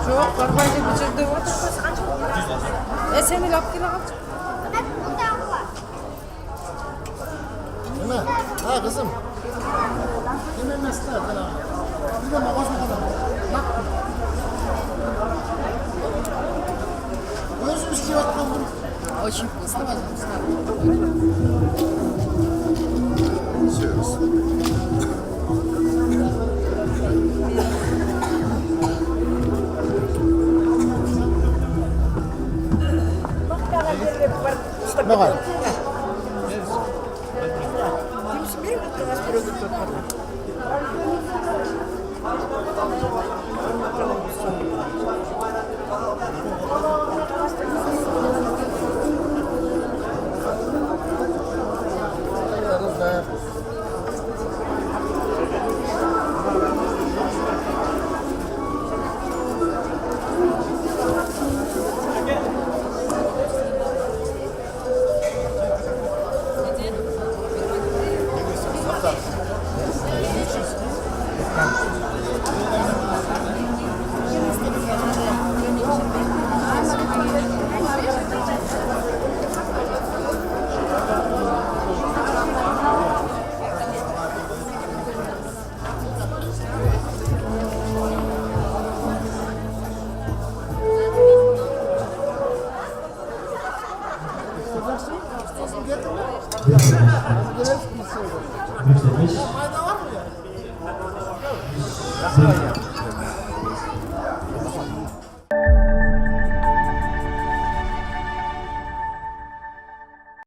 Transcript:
Жоқ, барбайды бұл жерде отыр. Сен алып келе қалшы. Nima? Ha, qizim. Nima emasda, mana. Nima qozon qozon. O'zimiz kiyotgan bu. Очень вкусно, пожалуйста. Nima?